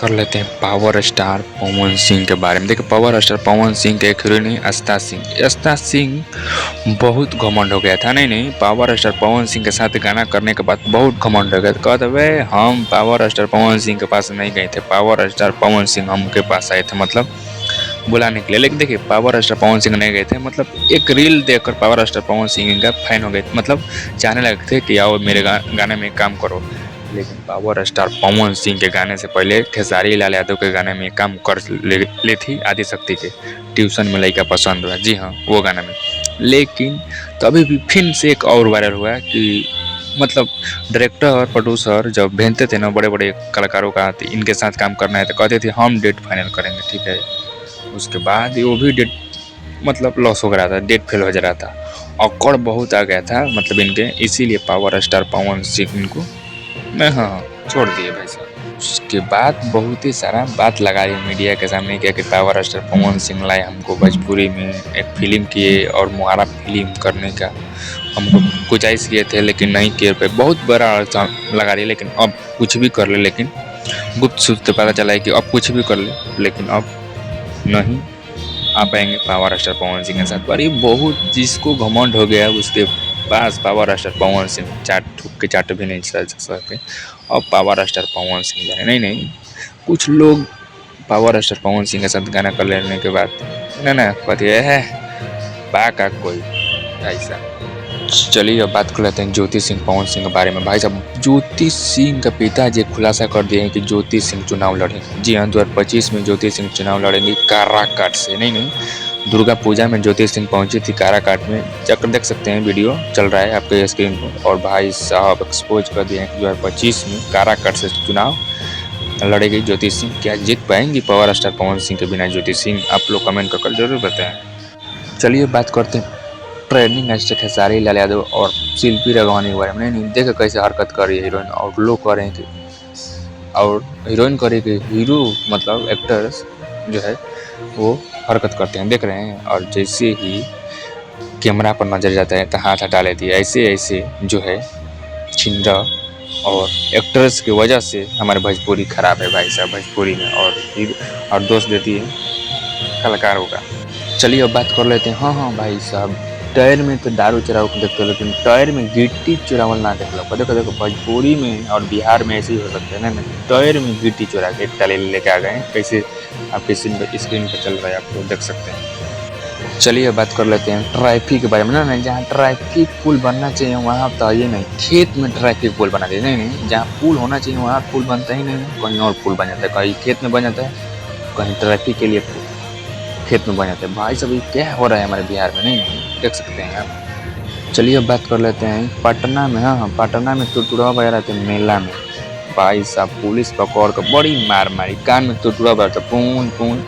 कर लेते हैं पावर स्टार पवन सिंह के बारे में। देखिए पावर स्टार पवन सिंह के एक हीरोइन है आस्था सिंह। आस्था सिंह बहुत घमंड हो गया था। नहीं पावर स्टार पवन सिंह के साथ गाना करने के बाद बहुत घमंड हो गया। कहते वे हम पावर स्टार पवन सिंह के पास नहीं गए थे, पावर स्टार पवन सिंह हम के पास आए थे, मतलब बुलाने के लिए। लेकिन देखिए पावर स्टार पवन सिंह नहीं गए थे, मतलब एक रील देखकर पावर स्टार पवन सिंह का फैन हो गए, मतलब चाहने लगे थे कि आओ मेरे गाने में काम करो। लेकिन पावर स्टार पवन सिंह के गाने से पहले खेसारी लाल यादव के गाने में काम कर ले थी आदिशक्ति के ट्यूशन में लड़का पसंद हुआ। जी हाँ, वो गाना में। लेकिन तभी भी फिर से एक और वायरल हुआ कि मतलब डायरेक्टर और प्रोड्यूसर जब भेजते थे ना बड़े बड़े कलाकारों का इनके साथ काम करना है तो कहते थे हम डेट फाइनल करेंगे, ठीक है। उसके बाद वो भी डेट मतलब लॉस हो गया था, डेट फेल हो जा रहा था, अकड़ बहुत आ गया था मतलब इनके, इसीलिए पावर स्टार पवन सिंह को हाँ छोड़ दिए भाई साहब। उसके बाद बहुत ही सारा बात लगा रही मीडिया के सामने क्या कि पावर स्टार पवन सिंह लाए हमको भोजपुरी में एक फिल्म किए और मुहारा फिल्म करने का हमको गुजारिश किए थे लेकिन नहीं किए पे बहुत बड़ा लगा रही है। लेकिन अब कुछ भी कर ले, लेकिन गुप्त सूत्र पता चला है कि अब कुछ भी कर ले लेकिन अब नहीं आ पाएंगे पावर स्टार पवन सिंह के साथ। पर ये बहुत जिसको घमंड हो गया उसके पास पावर स्टार पवन सिंह चाट ठुक के चाट भी नहीं चल सकते। अब पावर स्टार पवन सिंह जा रहे नहीं कुछ लोग पावर स्टार पवन सिंह के साथ गाना कर लेने के बाद ना कहते है बाका कोई ऐसा। चलिए अब बात कर लेते हैं ज्योति सिंह पवन सिंह के बारे में। भाई साहब ज्योति सिंह का पिताजी खुलासा कर दिए हैं कि ज्योति सिंह चुनाव लड़ेंगे। जी हाँ, 2025 में ज्योति सिंह चुनाव लड़ेंगी काराकाट से। नहीं दुर्गा पूजा में ज्योति सिंह पहुंची थी काराकाट में, जाकर देख सकते हैं, वीडियो चल रहा है आपके स्क्रीन पर। और भाई साहब एक्सपोज कर दिए हैं कि 2025 में काराकाट से चुनाव लड़ेगी ज्योति सिंह। क्या जीत पाएंगी पावर स्टार पवन सिंह के बिना ज्योति सिंह? आप लोग कमेंट कर जरूर बताएं। चलिए बात करते हैं ट्रेंडिंग स्टार खेसारी लाल यादव और शिल्पी राघवानी के बारे में। नहीं देखो कैसे हरकत कर रही है हीरोइन, और लोग कह रहे हैं कि और हीरोइन करे कि हीरो मतलब एक्टर्स जो है वो हरकत करते हैं, देख रहे हैं। और जैसे ही कैमरा पर नजर जाता है तो हाथ हटा लेती है। ऐसे जो है छिंदा और एक्टर्स की वजह से हमारे भोजपुरी खराब है भाई साहब भोजपुरी में, और दोष देती है कलाकारों का। चलिए अब बात कर लेते हैं। हाँ भाई साहब टायर में तो दारू चुराव को देखते हो लेकिन टायर में गिट्टी चुरावल ना देख लो। देखो भोजपुरी में और बिहार में ऐसे ही हो सकते हैं ना, टायर में गिट्टी चुरा के टाले लेके आ गए हैं। कैसे आपके स्क्रीन पर चल रहा है, आप लोग देख सकते हैं। चलिए अब बात कर लेते हैं ट्रैफिक के बारे में। ना जहाँ ट्रैफिक पुल बनना चाहिए वहाँ तो ये नहीं, खेत में ट्रैफिक पुल बना दिए। नहीं जहाँ पुल होना चाहिए वहाँ पुल बनता ही नहीं, कहीं और पुल बन जाता है, कहीं खेत में बन जाता है, कहीं ट्रैफिक के लिए खेत में बन जाते हैं। भाई सब ये क्या हो रहा है हमारे बिहार में? नहीं देख सकते हैं आप। चलिए अब बात कर लेते हैं पटना में। हाँ पटना में टुटुरा वगैरह थे मेला में। भाई साहब पुलिस पकड़ कर बड़ी मार मारी, कान में टुटुरा बजा पून पून